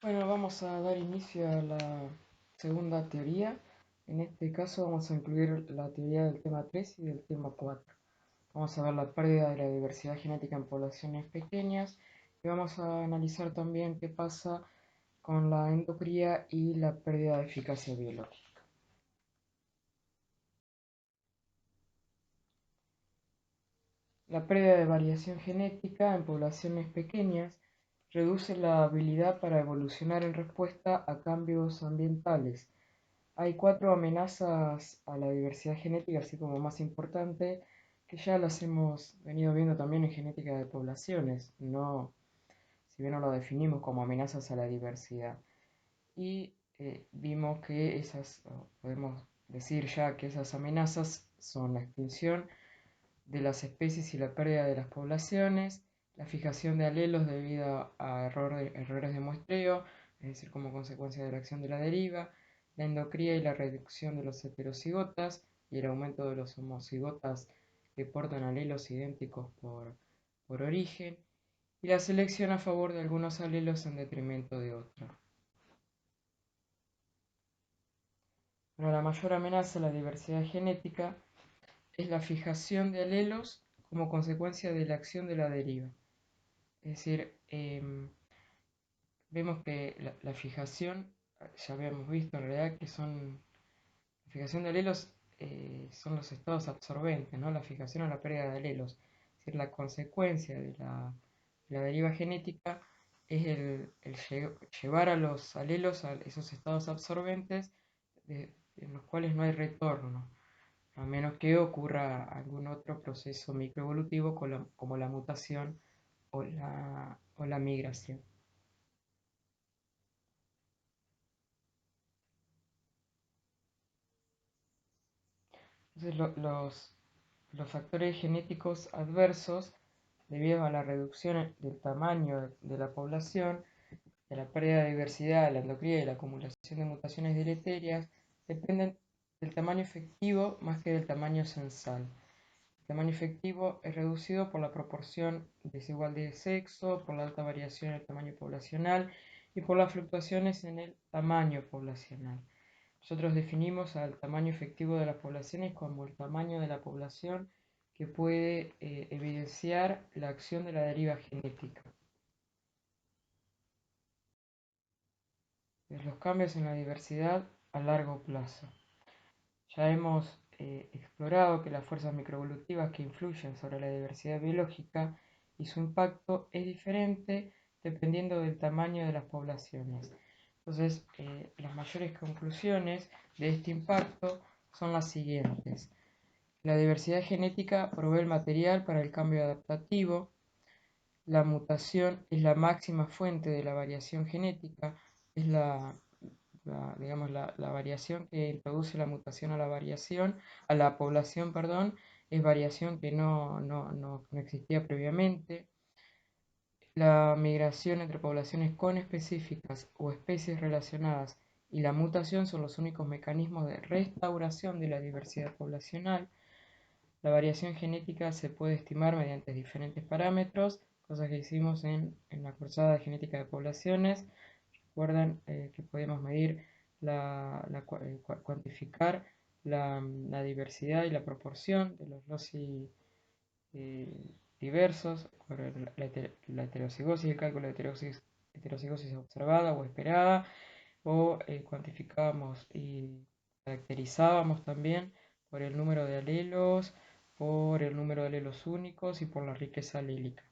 Bueno, vamos a dar inicio a la segunda teoría. En este caso vamos a incluir la teoría del tema 3 y del tema 4. Vamos a ver la pérdida de la diversidad genética en poblaciones pequeñas y vamos a analizar también qué pasa con la endocría y la pérdida de eficacia biológica. La pérdida de variación genética en poblaciones pequeñas reduce la habilidad para evolucionar en respuesta a cambios ambientales. Hay cuatro amenazas a la diversidad genética, así como más importante, que ya las hemos venido viendo también en genética de poblaciones, no, si bien no lo definimos como amenazas a la diversidad. Y vimos que podemos decir ya que esas amenazas son la extinción de las especies y la pérdida de las poblaciones, la fijación de alelos debido a errores de muestreo, es decir, como consecuencia de la acción de la deriva, la endocría y la reducción de los heterocigotas y el aumento de los homocigotas que portan alelos idénticos por origen, y la selección a favor de algunos alelos en detrimento de otros. Bueno, la mayor amenaza a la diversidad genética es la fijación de alelos como consecuencia de la acción de la deriva. Es decir, vemos que la fijación, ya habíamos visto en realidad que la fijación de alelos son los estados absorbentes, ¿no? La fijación o la pérdida de alelos. Es decir, la consecuencia de la deriva genética es el llevar a los alelos a esos estados absorbentes en los cuales no hay retorno, a menos que ocurra algún otro proceso microevolutivo como la mutación o la migración. Entonces, los factores genéticos adversos, debido a la reducción del tamaño de la población, de la pérdida de diversidad, la endocría y la acumulación de mutaciones deleterias, dependen del tamaño efectivo más que del tamaño censal. El tamaño efectivo es reducido por la proporción desigual de sexo, por la alta variación en el tamaño poblacional y por las fluctuaciones en el tamaño poblacional. Nosotros definimos al tamaño efectivo de las poblaciones como el tamaño de la población que puede evidenciar la acción de la deriva genética. Los cambios en la diversidad a largo plazo. Ya hemos explorado que las fuerzas microevolutivas que influyen sobre la diversidad biológica y su impacto es diferente dependiendo del tamaño de las poblaciones. Entonces, las mayores conclusiones de este impacto son las siguientes. La diversidad genética provee el material para el cambio adaptativo. La mutación es la máxima fuente de la variación genética, es digamos, la variación que introduce la mutación a la población, perdón, es variación que no existía previamente. La migración entre poblaciones conespecíficas o especies relacionadas y la mutación son los únicos mecanismos de restauración de la diversidad poblacional. La variación genética se puede estimar mediante diferentes parámetros, cosas que hicimos en la cursada de genética de poblaciones. Recuerdan que podemos medir, cuantificar la diversidad y la proporción de los loci eh, diversos, la heterocigosis, el cálculo de heterocigosis observada o esperada, o cuantificábamos y caracterizábamos también por el número de alelos, por el número de alelos únicos y por la riqueza alílica.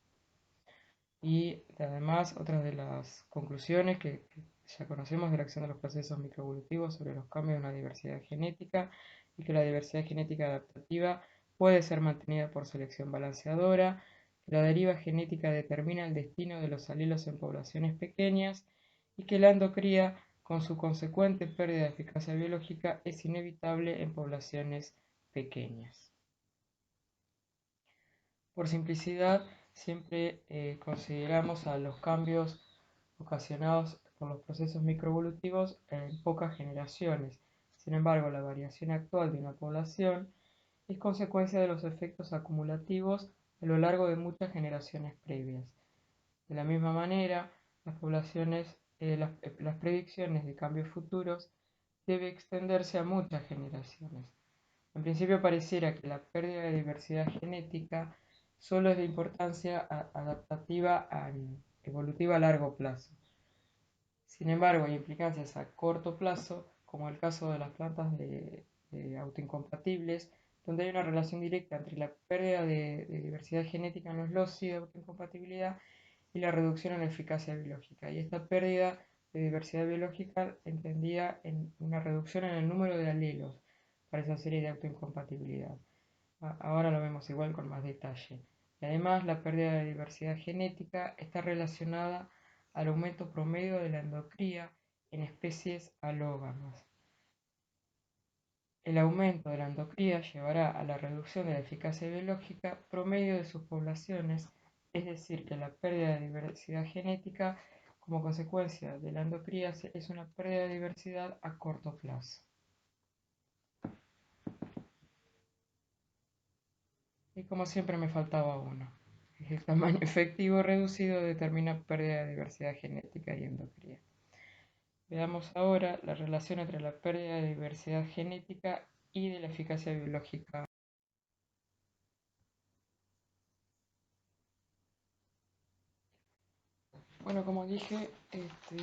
Y además, otras de las conclusiones que ya conocemos de la acción de los procesos microevolutivos sobre los cambios en la diversidad genética y que la diversidad genética adaptativa puede ser mantenida por selección balanceadora, que la deriva genética determina el destino de los alelos en poblaciones pequeñas y que la endocría, con su consecuente pérdida de eficacia biológica, es inevitable en poblaciones pequeñas. Por simplicidad, siempre consideramos a los cambios ocasionados por los procesos microevolutivos en pocas generaciones. Sin embargo, la variación actual de una población es consecuencia de los efectos acumulativos a lo largo de muchas generaciones previas. De la misma manera, las poblaciones las predicciones de cambios futuros debe extenderse a muchas generaciones. En principio pareciera que la pérdida de diversidad genética solo es de importancia adaptativa evolutiva a largo plazo. Sin embargo, hay implicancias a corto plazo, como el caso de las plantas de autoincompatibles, donde hay una relación directa entre la pérdida de diversidad genética en los loci de autoincompatibilidad y la reducción en la eficacia biológica. Y esta pérdida de diversidad biológica entendía en una reducción en el número de alelos para esa serie de autoincompatibilidad. Ahora lo vemos igual con más detalle. Y además, la pérdida de diversidad genética está relacionada al aumento promedio de la endocría en especies alógamas. El aumento de la endocría llevará a la reducción de la eficacia biológica promedio de sus poblaciones, es decir, que la pérdida de diversidad genética como consecuencia de la endocría es una pérdida de diversidad a corto plazo. Y como siempre me faltaba uno. El tamaño efectivo reducido determina pérdida de diversidad genética y endocría. Veamos ahora la relación entre la pérdida de diversidad genética y de la eficacia biológica. Bueno, como dije,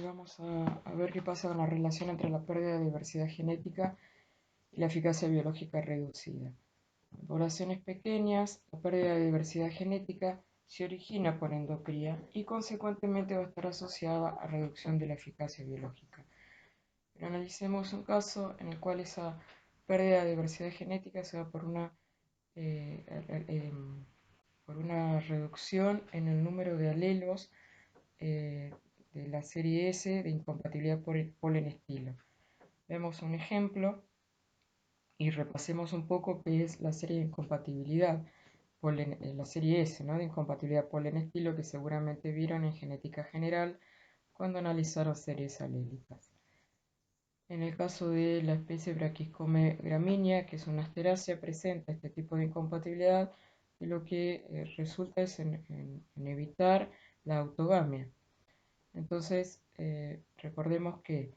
vamos a ver qué pasa con la relación entre la pérdida de diversidad genética y la eficacia biológica reducida. En poblaciones pequeñas, la pérdida de diversidad genética se origina por endocría y consecuentemente va a estar asociada a reducción de la eficacia biológica. Pero analicemos un caso en el cual esa pérdida de diversidad genética se da eh, por una reducción en el número de alelos eh, de la serie S de incompatibilidad por el polen estilo. Vemos un ejemplo y repasemos un poco qué es la serie de incompatibilidad, la serie S, ¿no? De incompatibilidad polen estilo, que seguramente vieron en genética general cuando analizaron series alélicas. En el caso de la especie Brachyschome gramínea, que es una asterácea, presenta este tipo de incompatibilidad y lo que resulta es en evitar la autogamia. Entonces, recordemos que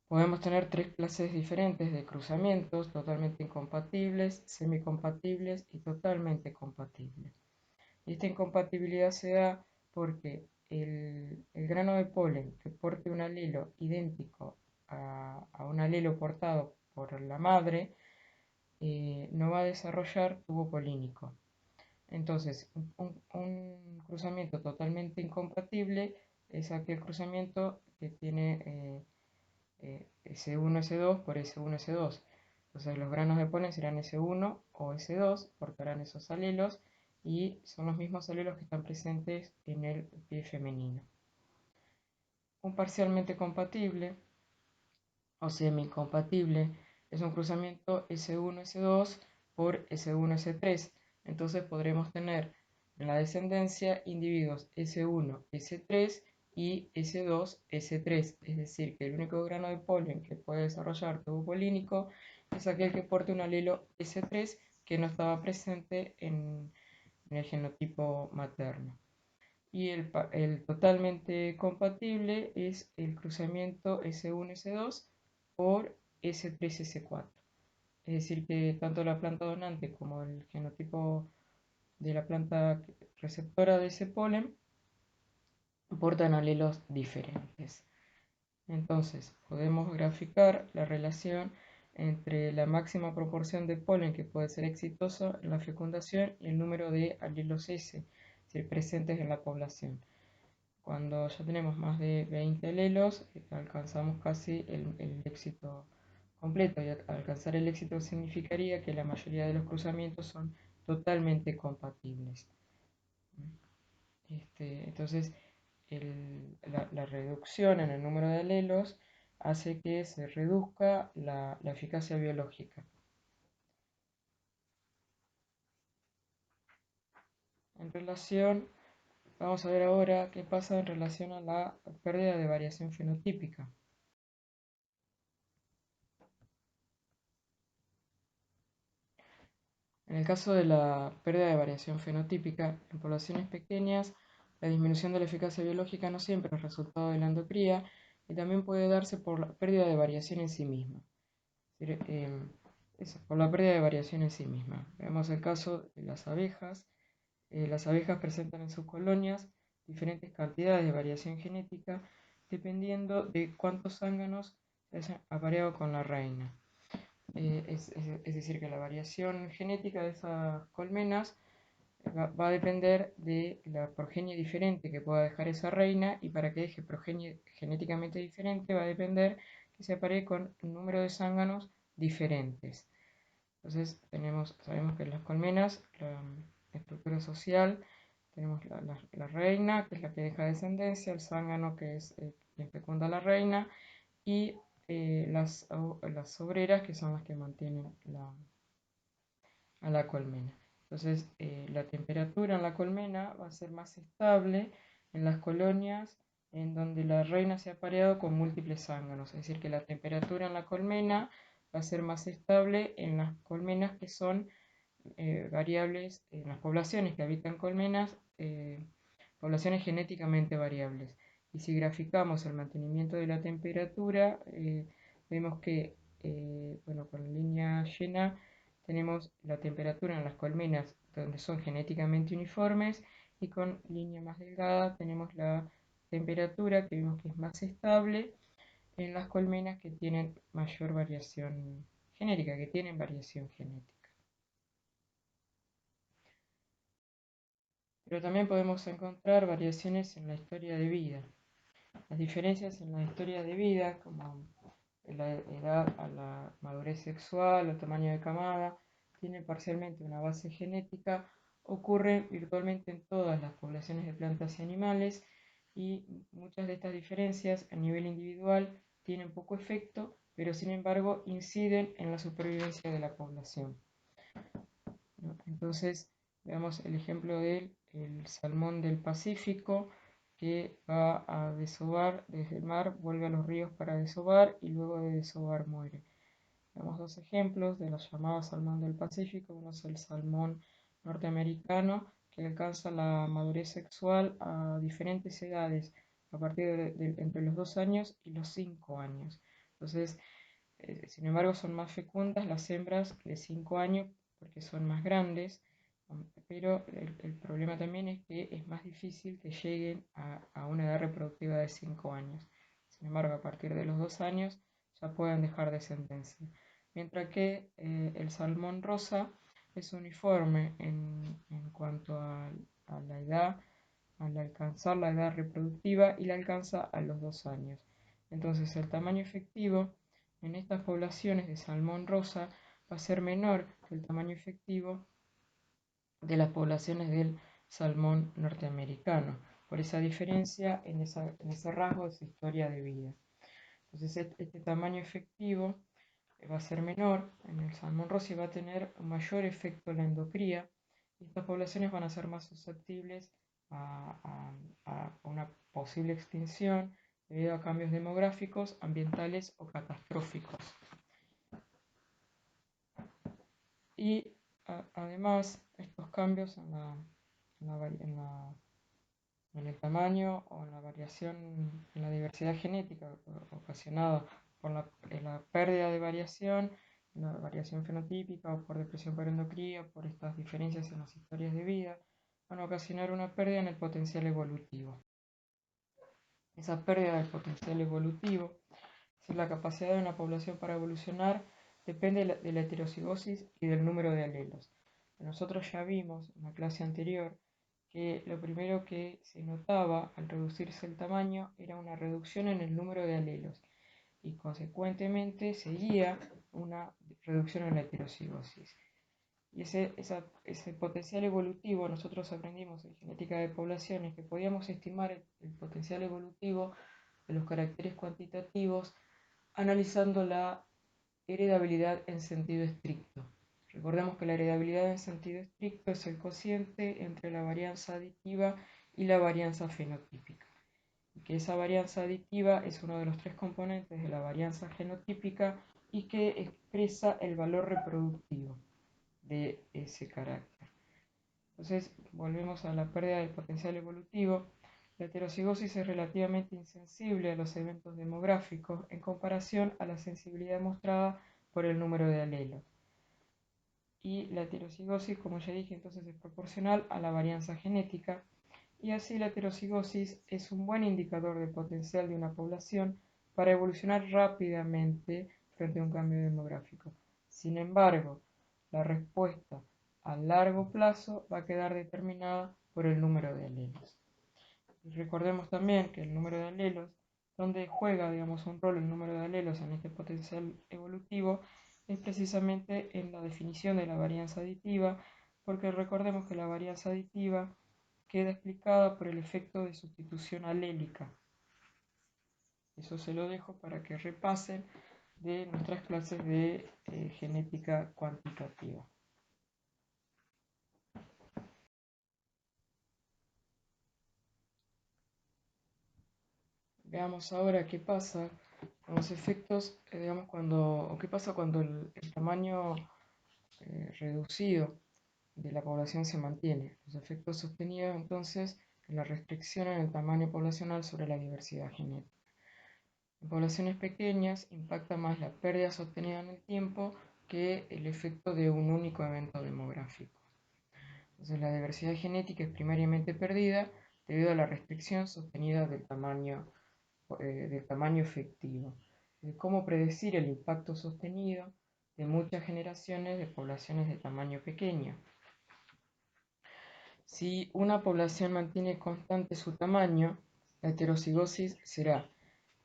podemos tener tres clases diferentes de cruzamientos: totalmente incompatibles, semicompatibles y totalmente compatibles. Y esta incompatibilidad se da porque el grano de polen que porte un alelo idéntico a un alelo portado por la madre no va a desarrollar tubo polínico. Entonces, un cruzamiento totalmente incompatible es aquel cruzamiento que tiene S1, S2 por S1, S2. Entonces los granos de polen serán S1 o S2, portarán esos alelos y son los mismos alelos que están presentes en el pie femenino. Un parcialmente compatible o semi-incompatible es un cruzamiento S1, S2 por S1, S3. Entonces podremos tener en la descendencia individuos S1, S3 y S2, S3, es decir, que el único grano de polen que puede desarrollar tubo polínico es aquel que porte un alelo S3 que no estaba presente en el genotipo materno. Y el totalmente compatible es el cruzamiento S1, S2 por S3, S4. Es decir, que tanto la planta donante como el genotipo de la planta receptora de ese polen portan alelos diferentes. Entonces, podemos graficar la relación entre la máxima proporción de polen que puede ser exitoso en la fecundación y el número de alelos S presentes en la población. Cuando ya tenemos más de 20 alelos, alcanzamos casi el éxito completo, y alcanzar el éxito significaría que la mayoría de los cruzamientos son totalmente compatibles. Entonces, la reducción en el número de alelos hace que se reduzca la eficacia biológica. Vamos a ver ahora qué pasa en relación a la pérdida de variación fenotípica. En el caso de la pérdida de variación fenotípica, en poblaciones pequeñas La disminución de la eficacia biológica no siempre es resultado de la endocría y también puede darse por la pérdida de variación en sí misma. Es decir, por la pérdida de variación en sí misma. Veamos el caso de las abejas. Las abejas presentan en sus colonias diferentes cantidades de variación genética dependiendo de cuántos zánganos se hayan apareado con la reina. Es decir, que la variación genética de esas colmenas va a depender de la progenie diferente que pueda dejar esa reina, y para que deje progenie genéticamente diferente va a depender que se aparee con un número de zánganos diferentes. Entonces sabemos que en las colmenas, la estructura social, tenemos la reina, que es la que deja descendencia, el zángano, que es quien fecunda a la reina, y las obreras, que son las que mantienen a la colmena. Entonces, la temperatura en la colmena va a ser más estable en las colonias en donde la reina se ha apareado con múltiples zánganos. Es decir, que la temperatura en la colmena va a ser más estable en las colmenas que son variables, en las poblaciones que habitan colmenas, poblaciones genéticamente variables. Y si graficamos el mantenimiento de la temperatura, vemos que, bueno, con la línea llena tenemos la temperatura en las colmenas donde son genéticamente uniformes, y con línea más delgada tenemos la temperatura que vemos que es más estable en las colmenas que tienen mayor variación genética, que tienen variación genética. Pero también podemos encontrar variaciones en la historia de vida. Las diferencias en la historia de vida, como la edad a la madurez sexual o tamaño de camada, tienen parcialmente una base genética, ocurren virtualmente en todas las poblaciones de plantas y animales, y muchas de estas diferencias a nivel individual tienen poco efecto, pero sin embargo inciden en la supervivencia de la población, ¿no? Entonces, veamos el ejemplo del salmón del Pacífico, que va a desovar desde el mar, vuelve a los ríos para desovar y luego de desovar muere. Veamos dos ejemplos de los llamados salmón del Pacífico. Uno es el salmón norteamericano, que alcanza la madurez sexual a diferentes edades, a partir de entre los 2 años y los 5 años. Entonces, sin embargo, son más fecundas las hembras de 5 años porque son más grandes, pero el problema también es que es más difícil que lleguen a una edad reproductiva de 5 años. Sin embargo, a partir de los 2 años ya pueden dejar descendencia. Mientras que el salmón rosa es uniforme en cuanto a la edad, al alcanzar la edad reproductiva, y la alcanza a los 2 años. Entonces, el tamaño efectivo en estas poblaciones de salmón rosa va a ser menor que el tamaño efectivo de las poblaciones del salmón norteamericano, por esa diferencia en ese rasgo de su historia de vida. Entonces, este tamaño efectivo va a ser menor en el salmón rosa y va a tener un mayor efecto en la endocría, y estas poblaciones van a ser más susceptibles a una posible extinción debido a cambios demográficos, ambientales o catastróficos. Y además, estos cambios en el tamaño o en la variación en la diversidad genética ocasionada por la pérdida de variación, la variación fenotípica o por depresión por endocría, por estas diferencias en las historias de vida, van a ocasionar una pérdida en el potencial evolutivo. Esa pérdida del potencial evolutivo, es decir, la capacidad de una población para evolucionar, depende de la heterocigosis y del número de alelos. Nosotros ya vimos en la clase anterior que lo primero que se notaba al reducirse el tamaño era una reducción en el número de alelos, y consecuentemente seguía una reducción en la heterocigosis. Y ese potencial evolutivo, nosotros aprendimos en genética de poblaciones que podíamos estimar el potencial evolutivo de los caracteres cuantitativos analizando la heredabilidad en sentido estricto. Recordemos que la heredabilidad en sentido estricto es el cociente entre la varianza aditiva y la varianza fenotípica, y que esa varianza aditiva es uno de los 3 componentes de la varianza genotípica y que expresa el valor reproductivo de ese carácter. Entonces, volvemos a la pérdida del potencial evolutivo. La heterocigosis es relativamente insensible a los eventos demográficos en comparación a la sensibilidad mostrada por el número de alelos. Y la heterocigosis, como ya dije, entonces es proporcional a la varianza genética, y así la heterocigosis es un buen indicador del potencial de una población para evolucionar rápidamente frente a un cambio demográfico. Sin embargo, la respuesta a largo plazo va a quedar determinada por el número de alelos. Y recordemos también que el número de alelos, donde juega, digamos, un rol el número de alelos en este potencial evolutivo, es precisamente en la definición de la varianza aditiva, porque recordemos que la varianza aditiva queda explicada por el efecto de sustitución alélica. Eso se lo dejo para que repasen de nuestras clases de genética cuantitativa. Veamos ahora qué pasa con los efectos, digamos, o qué pasa cuando el tamaño reducido de la población se mantiene. Los efectos sostenidos, entonces, en la restricción en el tamaño poblacional sobre la diversidad genética. En poblaciones pequeñas impacta más la pérdida sostenida en el tiempo que el efecto de un único evento demográfico. Entonces, la diversidad genética es primariamente perdida debido a la restricción sostenida del tamaño efectivo. ¿Cómo predecir el impacto sostenido de muchas generaciones de poblaciones de tamaño pequeño? Si una población mantiene constante su tamaño, la heterocigosis será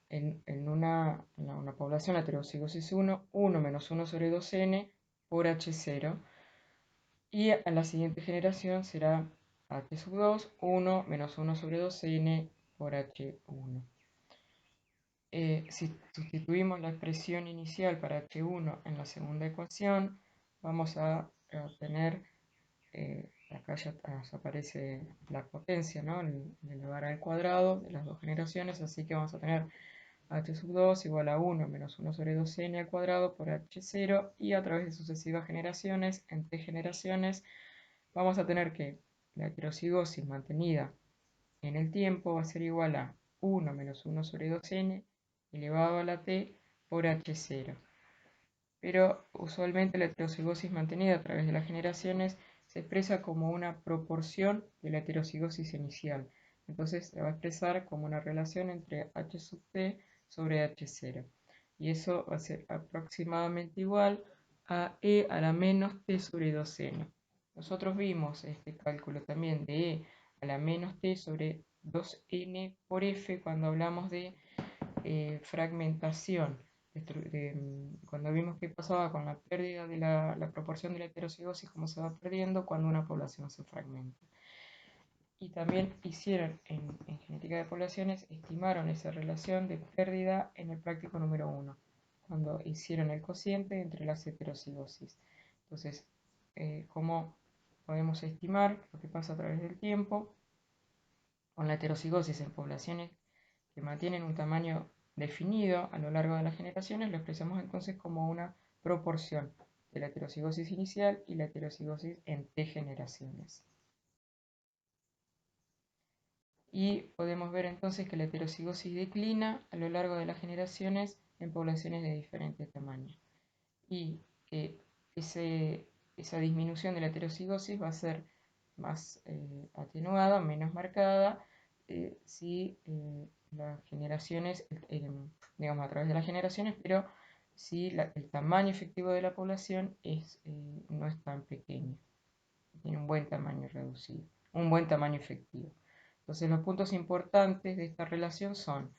en una población, la heterocigosis 1, 1 menos 1 sobre 2n por h0, y a la siguiente generación será h sub 2, 1 menos 1 sobre 2n por h1. Si sustituimos la expresión inicial para h1 en la segunda ecuación, vamos a obtener, acá ya nos aparece la potencia, ¿no? El elevar al cuadrado de las dos generaciones, así que vamos a tener h sub 2 igual a 1 menos 1 sobre 2n al cuadrado por h0, y a través de sucesivas generaciones, en t generaciones, vamos a tener que la heterocigosis mantenida en el tiempo va a ser igual a 1 menos 1 sobre 2n elevado a la t por h0. Pero usualmente la heterocigosis mantenida a través de las generaciones se expresa como una proporción de la heterocigosis inicial. Entonces se va a expresar como una relación entre h sub t sobre h0. Y eso va a ser aproximadamente igual a e a la menos t sobre 2n. Nosotros vimos este cálculo también de e a la menos t sobre 2n por f cuando hablamos de fragmentación, cuando vimos qué pasaba con la pérdida de la proporción de la heterocigosis, cómo se va perdiendo cuando una población se fragmenta. Y también hicieron en genética de poblaciones, estimaron esa relación de pérdida en el práctico número 1, cuando hicieron el cociente entre las heterocigosis. Entonces, ¿cómo podemos estimar lo que pasa a través del tiempo con la heterocigosis en poblaciones que mantienen un tamaño definido a lo largo de las generaciones? Lo expresamos entonces como una proporción de la heterocigosis inicial y la heterocigosis en t generaciones. Y podemos ver entonces que la heterocigosis declina a lo largo de las generaciones en poblaciones de diferentes tamaños. Y que esa disminución de la heterocigosis va a ser más atenuada, menos marcada, si las generaciones, digamos a través de las generaciones, pero si el tamaño efectivo de la población no es tan pequeño, tiene un buen tamaño reducido, un buen tamaño efectivo. Entonces los puntos importantes de esta relación son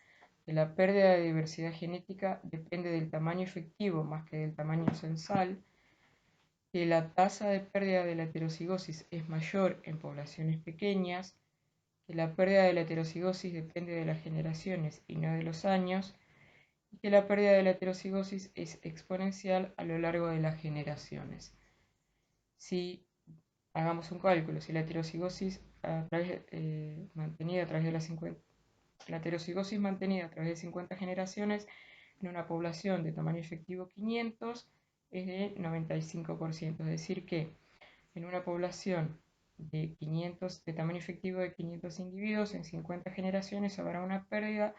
que la pérdida de diversidad genética depende del tamaño efectivo más que del tamaño censal, que la tasa de pérdida de la heterocigosis es mayor en poblaciones pequeñas, que la pérdida de la heterocigosis depende de las generaciones y no de los años, y que la pérdida de la heterocigosis es exponencial a lo largo de las generaciones. Si hagamos un cálculo, si la heterocigosis mantenida a través de la heterocigosis mantenida a través de 50 generaciones en una población de tamaño efectivo 500 es de 95%, es decir que en una población de tamaño efectivo de 500 individuos, en 50 generaciones habrá una pérdida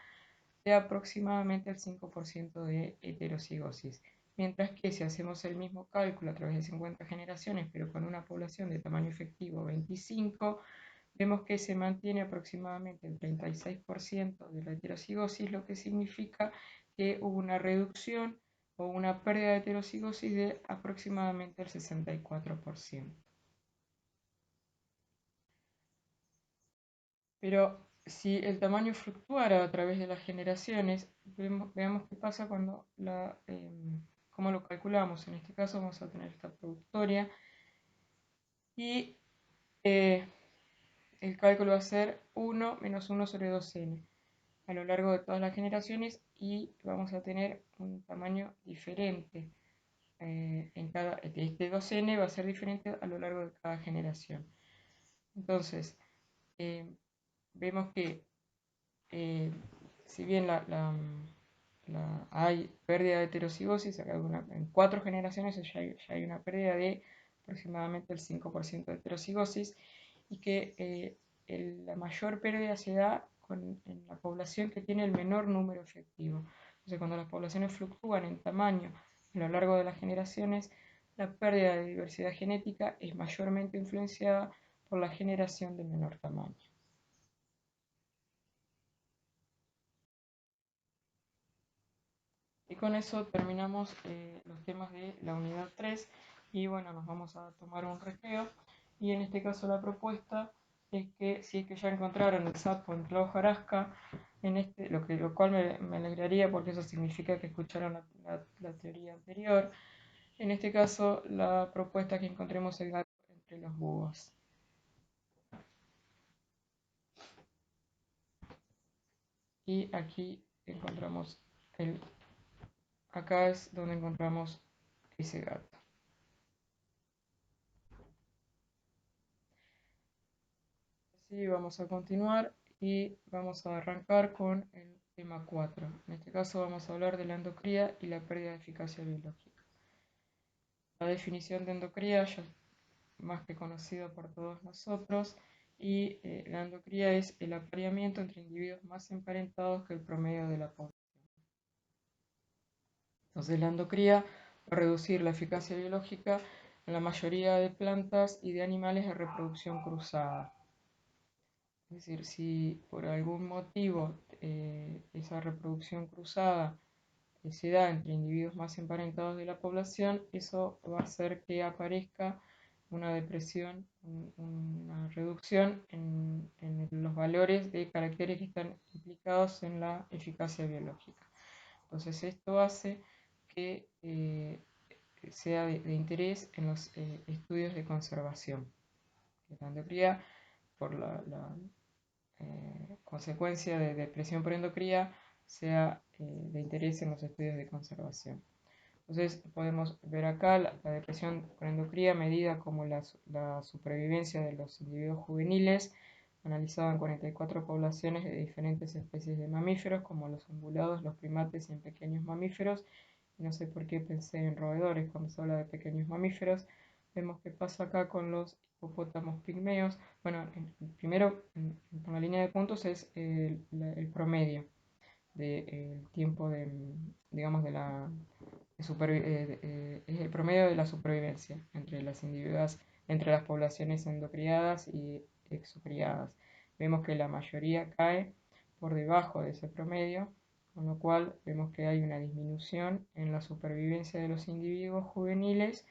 de aproximadamente el 5% de heterocigosis. Mientras que si hacemos el mismo cálculo a través de 50 generaciones, pero con una población de tamaño efectivo 25, vemos que se mantiene aproximadamente el 36% de la heterocigosis, lo que significa que hubo una reducción o una pérdida de heterocigosis de aproximadamente el 64%. Pero si el tamaño fluctuara a través de las generaciones, veamos qué pasa cuando cómo lo calculamos. En este caso vamos a tener esta productoria y eh, el cálculo va a ser 1 menos 1 sobre 2n a lo largo de todas las generaciones y vamos a tener un tamaño diferente. Este 2n va a ser diferente a lo largo de cada generación. Entonces, eh, vemos que si bien hay pérdida de heterocigosis, en 4 generaciones ya hay una pérdida de aproximadamente el 5% de heterocigosis y que la mayor pérdida se da en la población que tiene el menor número efectivo. Entonces, cuando las poblaciones fluctúan en tamaño a lo largo de las generaciones, la pérdida de diversidad genética es mayormente influenciada por la generación de menor tamaño. Y con eso terminamos los temas de la unidad 3 y bueno, nos vamos a tomar un recreo y en este caso la propuesta es que si es que ya encontraron el sapo en la hojarasca, lo cual me alegraría porque eso significa que escucharon la teoría anterior. En este caso la propuesta es que encontremos el gato entre los búhos. Y aquí encontramos acá es donde encontramos ese gato. Así vamos a continuar y vamos a arrancar con el tema 4. En este caso vamos a hablar de la endocría y la pérdida de eficacia biológica. La definición de endocría ya es más que conocida por todos nosotros y la endocría es el apareamiento entre individuos más emparentados que el promedio de la población. Entonces la endocría va a reducir la eficacia biológica en la mayoría de plantas y de animales de reproducción cruzada. Es decir, si por algún motivo esa reproducción cruzada se da entre individuos más emparentados de la población, eso va a hacer que aparezca una depresión, una reducción en los valores de caracteres que están implicados en la eficacia biológica. Entonces esto hace que sea de interés en los estudios de conservación. La endocría, por la consecuencia de depresión por endocría, sea de interés en los estudios de conservación. Entonces podemos ver acá la depresión por endocría medida como la supervivencia de los individuos juveniles, analizada en 44 poblaciones de diferentes especies de mamíferos, como los ungulados, los primates y en pequeños mamíferos. Y no sé por qué pensé en roedores cuando se habla de pequeños mamíferos. Vemos qué pasa acá con los hipopótamos pigmeos. Bueno, primero, con la línea de puntos es el promedio del tiempo digamos, es el promedio de la supervivencia entre las individuos, entre las poblaciones endocriadas y exocriadas. Vemos que la mayoría cae por debajo de ese promedio, con lo cual vemos que hay una disminución en la supervivencia de los individuos juveniles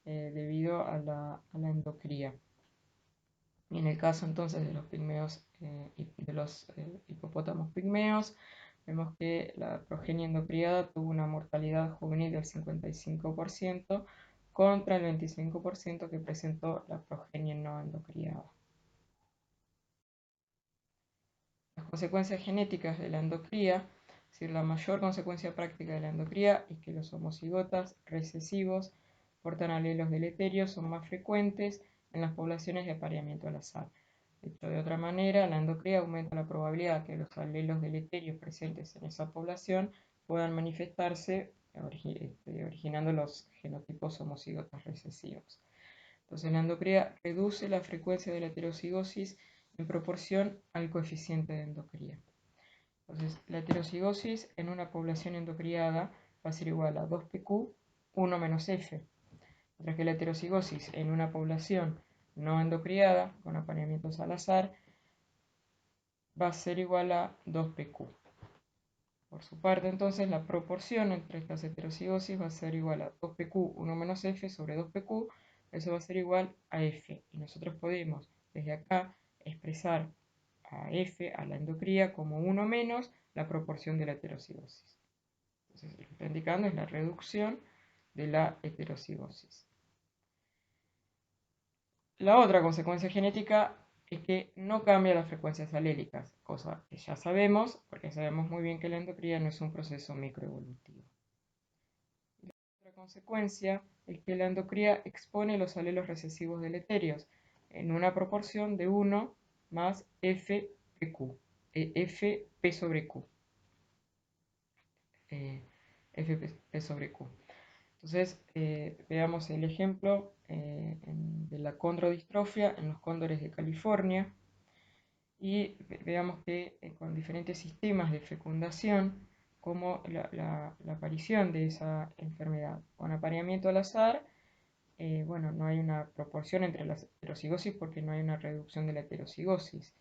debido a la endocría. Y en el caso entonces de los pigmeos de los hipopótamos pigmeos, vemos que la progenie endocriada tuvo una mortalidad juvenil del 55% contra el 25% que presentó la progenie no endocriada. Las consecuencias genéticas de la endocría, es decir, la mayor consecuencia práctica de la endocría es que los homocigotas recesivos portan alelos deleterios, son más frecuentes en las poblaciones de apareamiento al azar. Dicho de otra manera, la endocría aumenta la probabilidad que los alelos deleterios presentes en esa población puedan manifestarse originando los genotipos homocigotas recesivos. Entonces la endocría reduce la frecuencia de la heterocigosis en proporción al coeficiente de endocría. Entonces la heterocigosis en una población endocriada va a ser igual a 2pq 1 menos f, mientras que la heterocigosis en una población no endocriada, con apareamientos al azar, va a ser igual a 2pq. Por su parte, entonces, la proporción entre estas heterocigosis va a ser igual a 2pq 1 menos f sobre 2pq, eso va a ser igual a f. Y nosotros podemos, desde acá, expresar a f, a la endocría, como 1 menos la proporción de la heterocigosis. Entonces, lo que está indicando es la reducción de la heterocigosis. La otra consecuencia genética es que no cambia las frecuencias alélicas, cosa que ya sabemos, porque sabemos muy bien que la endocría no es un proceso microevolutivo. La otra consecuencia es que la endocría expone los alelos recesivos deleterios en una proporción de 1 más FPQ, FP sobre Q. FP sobre Q. Entonces, veamos el ejemplo de la condrodistrofia en los cóndores de California y veamos que con diferentes sistemas de fecundación, como la aparición de esa enfermedad. Con apareamiento al azar, bueno, no hay una proporción entre las heterocigosis porque no hay una reducción de la heterocigosis.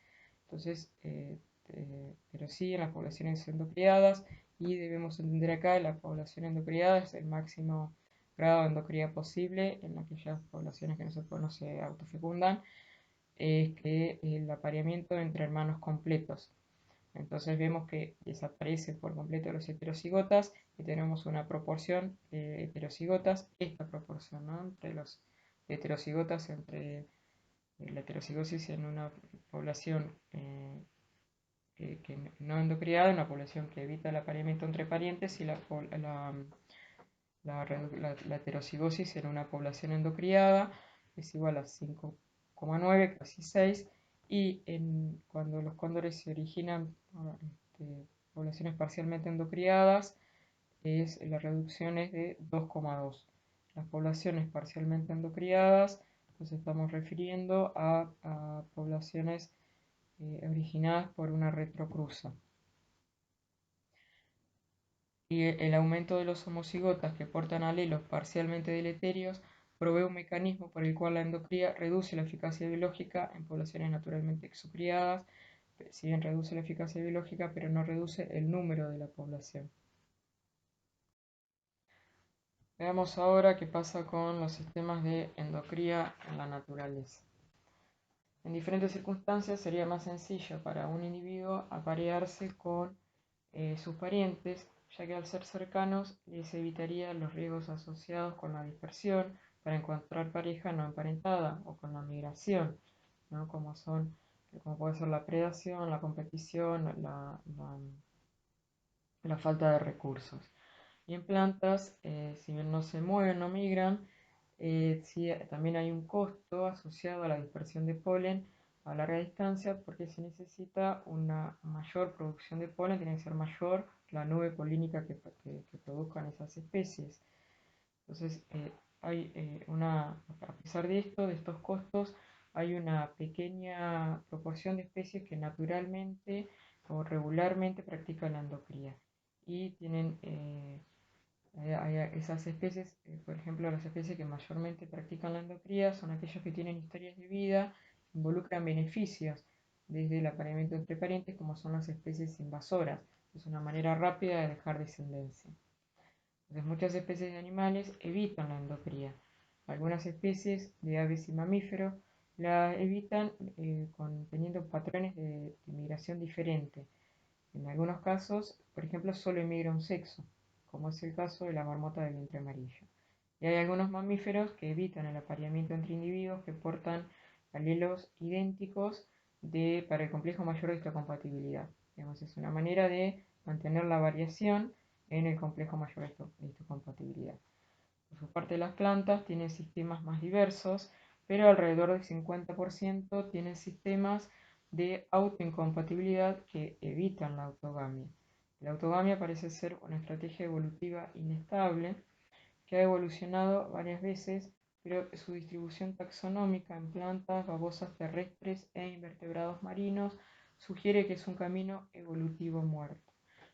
Entonces, pero sí en las poblaciones endocriadas, y debemos entender acá la población endocriada es el máximo grado de endocría posible en aquellas poblaciones que no se autofecundan, es que el apareamiento entre hermanos completos. Entonces vemos que desaparece por completo los heterocigotas y tenemos una proporción de heterocigotas, esta proporción, ¿no?, entre los heterocigotas, entre la heterocigosis en una población que no endocriada, una población que evita el apareamiento entre parientes, y la heterocigosis en una población endocriada es igual a 5,9, casi 6, y cuando los cóndores se originan poblaciones parcialmente endocriadas, la reducción es de 2,2. Las poblaciones parcialmente endocriadas nos estamos refiriendo a poblaciones originadas por una retrocruza. Y el aumento de los homocigotas que portan alelos parcialmente deleterios provee un mecanismo por el cual la endocría reduce la eficacia biológica en poblaciones naturalmente exocriadas, si bien reduce la eficacia biológica, pero no reduce el número de la población. Veamos ahora qué pasa con los sistemas de endocría en la naturaleza. En diferentes circunstancias sería más sencillo para un individuo aparearse con sus parientes, ya que al ser cercanos les evitaría los riesgos asociados con la dispersión para encontrar pareja no emparentada o con la migración, ¿no?, como puede ser la predación, la competición, la falta de recursos. Y en plantas, si bien no se mueven, no migran, sí, también hay un costo asociado a la dispersión de polen a larga distancia, porque se necesita una mayor producción de polen, tiene que ser mayor la nube polínica que produzcan esas especies. Entonces, a pesar de esto, de estos costos, hay una pequeña proporción de especies que naturalmente o regularmente practican la endocría y tienen esas especies, por ejemplo, las especies que mayormente practican la endocría son aquellas que tienen historias de vida, involucran beneficios desde el apareamiento entre parientes, como son las especies invasoras. Es una manera rápida de dejar descendencia. Entonces, muchas especies de animales evitan la endocría. Algunas especies de aves y mamíferos la evitan teniendo patrones de migración diferentes. En algunos casos, por ejemplo, solo emigra un sexo, como es el caso de la marmota de vientre amarillo. Y hay algunos mamíferos que evitan el apareamiento entre individuos que portan alelos idénticos para el complejo mayor de histocompatibilidad. Digamos, es una manera de mantener la variación en el complejo mayor de histocompatibilidad. Por su parte, las plantas tienen sistemas más diversos, pero alrededor del 50% tienen sistemas de autoincompatibilidad que evitan la autogamia. La autogamia parece ser una estrategia evolutiva inestable que ha evolucionado varias veces, pero su distribución taxonómica en plantas, babosas terrestres e invertebrados marinos sugiere que es un camino evolutivo muerto.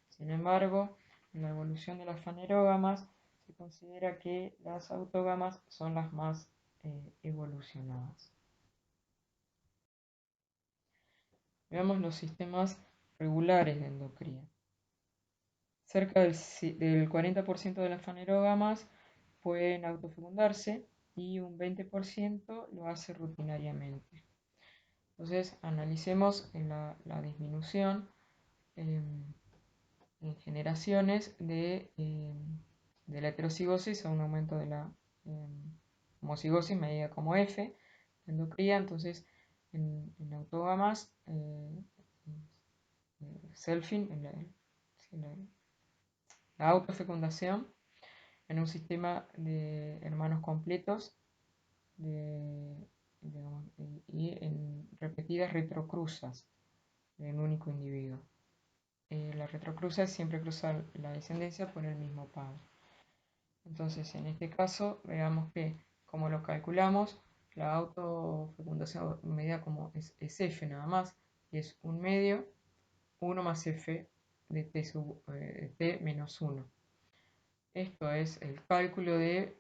Sin embargo, en la evolución de las fanerógamas se considera que las autógamas son las más evolucionadas. Veamos los sistemas regulares de endocría. Cerca del 40% de las fanerógamas pueden autofecundarse y un 20% lo hace rutinariamente. Entonces, analicemos la disminución en generaciones de la heterocigosis a un aumento de la homocigosis medida como F, endocría. Entonces, en autógamas, selfing, la autofecundación en un sistema de hermanos completos y en repetidas retrocruzas en un único individuo. La retrocruza siempre cruza la descendencia por el mismo padre. Entonces, en este caso, veamos que, como lo calculamos, la autofecundación medida como es F nada más, y es un medio, 1 más F de T menos 1. Esto es el cálculo de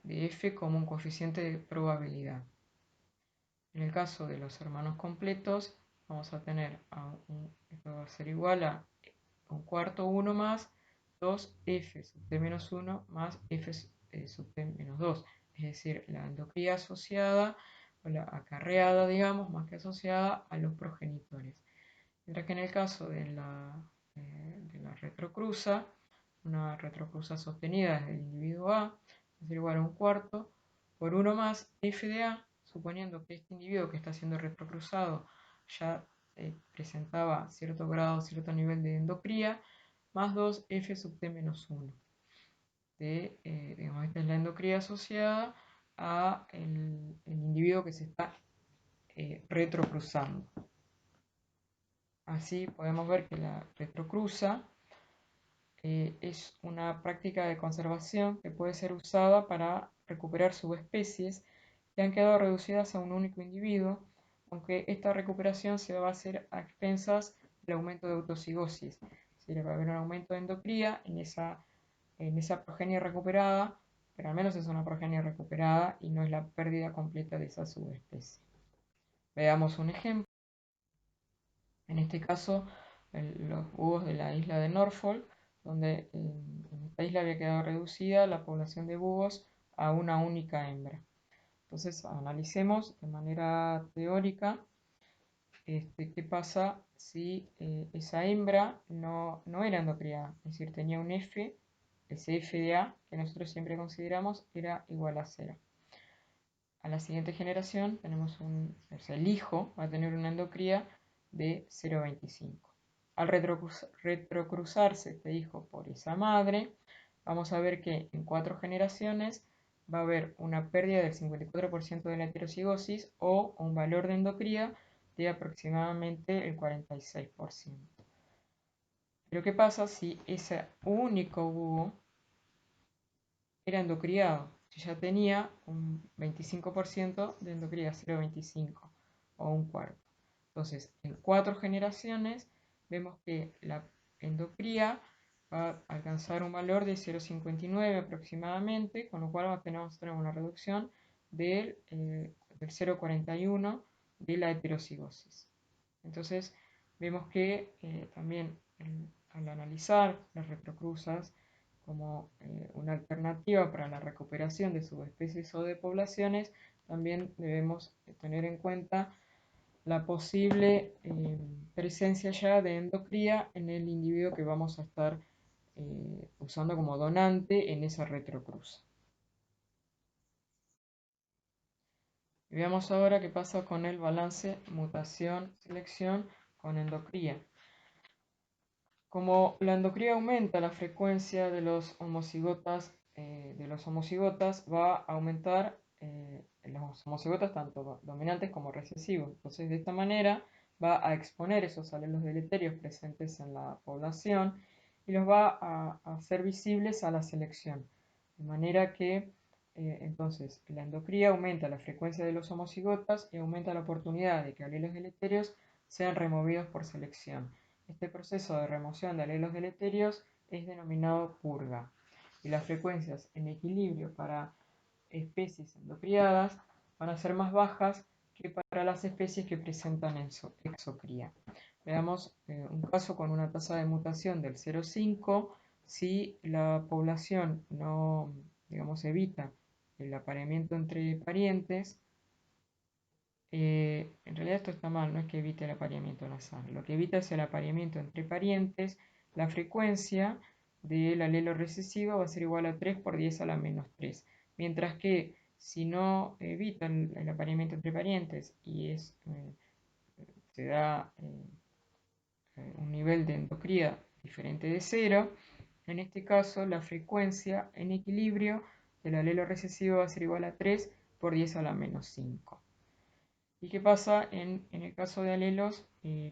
F como un coeficiente de probabilidad. En el caso de los hermanos completos, vamos a tener, esto va a ser igual a un cuarto 1 más 2F sub T menos 1 más F sub T menos 2. Es decir, la endocría asociada, o la acarreada, digamos, más que asociada a los progenitores. Mientras que en el caso de la retrocruza, una retrocruza sostenida desde el individuo A, va a ser igual a un cuarto por 1 más F de A, suponiendo que este individuo que está siendo retrocruzado ya presentaba cierto grado, cierto nivel de endocría, más 2F sub T menos 1. Digamos, esta es la endocría asociada a el individuo que se está retrocruzando. Así podemos ver que la retrocruza es una práctica de conservación que puede ser usada para recuperar subespecies que han quedado reducidas a un único individuo, aunque esta recuperación se va a hacer a expensas del aumento de autocigosis. Es decir, va a haber un aumento de endocría en esa progenie recuperada, pero al menos es una progenie recuperada y no es la pérdida completa de esa subespecie. Veamos un ejemplo. En este caso, los búhos de la isla de Norfolk, donde en esta isla había quedado reducida la población de búhos a una única hembra. Entonces, analicemos de manera teórica qué pasa si esa hembra no era endocriada, es decir, tenía un F, ese F de A que nosotros siempre consideramos era igual a 0. A la siguiente generación tenemos el hijo va a tener una endocría de 0,25. Al retrocruzarse este hijo por esa madre, vamos a ver que en 4 generaciones va a haber una pérdida del 54% de la heterocigosis o un valor de endocría de aproximadamente el 46%. Pero ¿qué pasa si ese único búho era endocriado? Si ya tenía un 25% de endocría, 0,25 o un cuarto. Entonces, en 4 generaciones vemos que la endocría va a alcanzar un valor de 0,59 aproximadamente, con lo cual vamos a tener una reducción del 0,41 de la heterocigosis. Entonces, vemos que también al analizar las retrocruzas como una alternativa para la recuperación de subespecies o de poblaciones, también debemos tener en cuenta la posible presencia ya de endocría en el individuo que vamos a estar usando como donante en esa retrocruza. Y veamos ahora qué pasa con el balance mutación-selección con endocría. Como la endocría aumenta la frecuencia de los homocigotas, va a aumentar los homocigotas tanto dominantes como recesivos. Entonces, de esta manera va a exponer esos alelos deleterios presentes en la población y los va a hacer visibles a la selección. De manera que entonces, la endocría aumenta la frecuencia de los homocigotas y aumenta la oportunidad de que alelos deleterios sean removidos por selección. Este proceso de remoción de alelos deleterios es denominado purga. Y las frecuencias en equilibrio para especies endocriadas van a ser más bajas que para las especies que presentan exocría. Veamos un caso con una tasa de mutación del 0,5. Si la población no, digamos, evita el apareamiento entre parientes, en realidad esto está mal, no es que evite el apareamiento al azar, lo que evita es el apareamiento entre parientes, la frecuencia del alelo recesivo va a ser igual a 3 por 10 a la menos 3, mientras que si no evita el apareamiento entre parientes y se da un nivel de endocría diferente de 0, en este caso la frecuencia en equilibrio del alelo recesivo va a ser igual a 3 por 10 a la menos 5. ¿Y qué pasa en el caso de alelos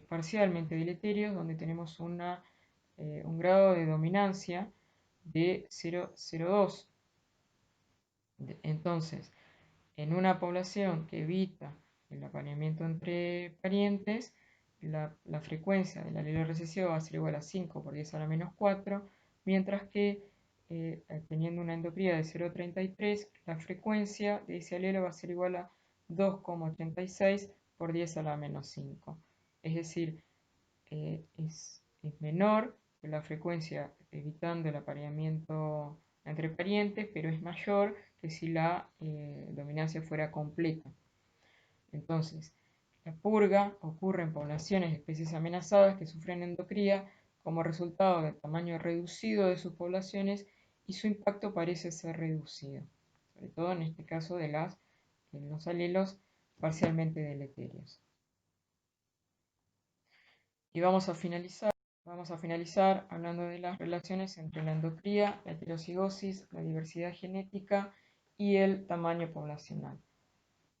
parcialmente deleterios, donde tenemos un grado de dominancia de 0,02? Entonces, en una población que evita el apareamiento entre parientes, la frecuencia del alelo recesivo va a ser igual a 5 por 10 a la menos 4, mientras que teniendo una endocría de 0,33, la frecuencia de ese alelo va a ser igual a 2,86 por 10 a la menos 5. Es decir, es menor que la frecuencia evitando el apareamiento entre parientes, pero es mayor que si la dominancia fuera completa. Entonces, la purga ocurre en poblaciones de especies amenazadas que sufren endocría como resultado del tamaño reducido de sus poblaciones y su impacto parece ser reducido, sobre todo en este caso de los alelos parcialmente deleterios. Y vamos a finalizar hablando de las relaciones entre la endocría, la heterocigosis, la diversidad genética y el tamaño poblacional.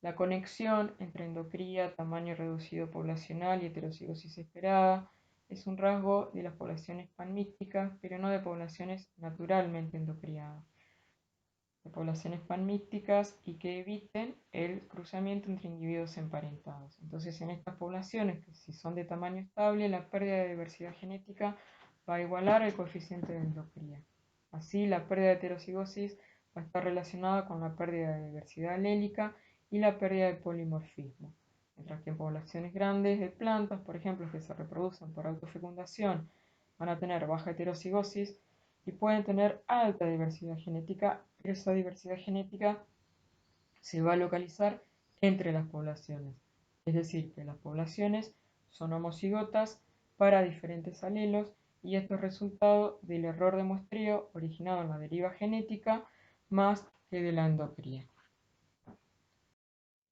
La conexión entre endocría, tamaño reducido poblacional y heterocigosis esperada es un rasgo de las poblaciones panmíticas, pero no de poblaciones naturalmente endocriadas. De poblaciones panmíticas y que eviten el cruzamiento entre individuos emparentados. Entonces, en estas poblaciones, que si son de tamaño estable, la pérdida de diversidad genética va a igualar el coeficiente de endocría. Así, la pérdida de heterocigosis va a estar relacionada con la pérdida de diversidad alélica y la pérdida de polimorfismo. Mientras que en poblaciones grandes de plantas, por ejemplo, que se reproducen por autofecundación, van a tener baja heterocigosis y pueden tener alta diversidad genética. Esa diversidad genética se va a localizar entre las poblaciones. Es decir, que las poblaciones son homocigotas para diferentes alelos y esto es resultado del error de muestreo originado en la deriva genética más que de la endocría.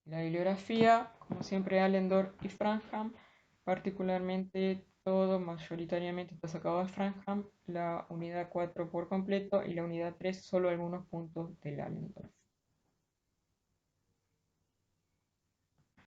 La bibliografía, como siempre, Allendorf y Franham, particularmente todo mayoritariamente está sacado de Franham, la unidad 4 por completo y la unidad 3 solo algunos puntos del Allendorf.